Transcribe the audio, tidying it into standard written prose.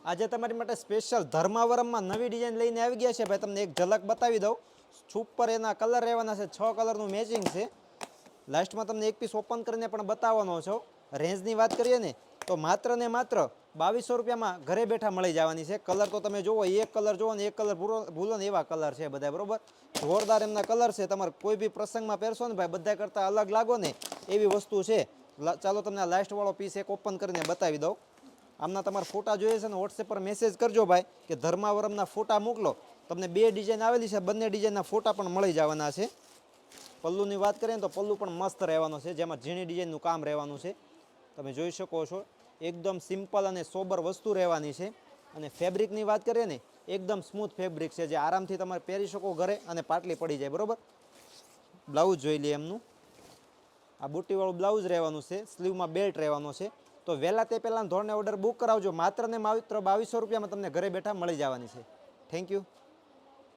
આજે તમારી માટે સ્પેશિયલ ધર્માવરમમાં નવી ડિઝાઇન લઈને આવી ગયા છે ભાઈ. તમને એક ઝલક બતાવી દઉં. સુપર એના કલર રહેવાના છે, 6 કલરનું મેચિંગ છે. લાસ્ટમાં તમને એક પીસ ઓપન કરીને પણ બતાવવાનો છો. રેન્જની વાત કરીએ ને તો માત્ર ને માત્ર 2200 રૂપિયામાં ઘરે બેઠા મળી જવાની છે. કલર તો તમે જુઓ, એક કલર જુઓ ને એક કલર ભૂલો ને એવા કલર છે બધા, બરોબર. જોરદાર એમના કલર છે. તમારે કોઈ બી પ્રસંગમાં પહેરશો ને ભાઈ, બધા કરતાં અલગ લાગો ને એવી વસ્તુ છે. ચાલો તમને આ લાસ્ટ વાળો પીસ એક ઓપન કરીને બતાવી દઉં. આમના તમારે ફોટા જોઈએ છે ને વોટ્સએપ પર મેસેજ કરજો ભાઈ કે ધર્માવરમના ફોટા મોકલો. તમને 2 ડિઝાઇન આવેલી છે, બંને ડિઝાઇનના ફોટા પણ મળી જવાના છે. પલ્લુની વાત કરીએ ને તો પલ્લુ પણ મસ્ત રહેવાનો છે, જેમાં ઝીણી ડિઝાઇનનું કામ રહેવાનું છે. તમે જોઈ શકો છો, એકદમ સિમ્પલ અને સોબર વસ્તુ રહેવાની છે. અને ફેબ્રિકની વાત કરીએ ને એકદમ સ્મૂથ ફેબ્રિક છે, જે આરામથી તમારે પહેરી શકો ઘરે અને પાટલી પડી જાય, બરોબર. બ્લાઉઝ જોઈ લઈએ એમનું. આ બુટ્ટીવાળું બ્લાઉઝ રહેવાનું છે, સ્લીવમાં બેલ્ટ રહેવાનો છે. તો વહેલા તે પહેલાં ધોરણે ઓર્ડર બુક કરાવજો. માત્ર ને માત્ર 2200 રૂપિયામાં તમને ઘરે બેઠા મળી જવાની છે. Thank you.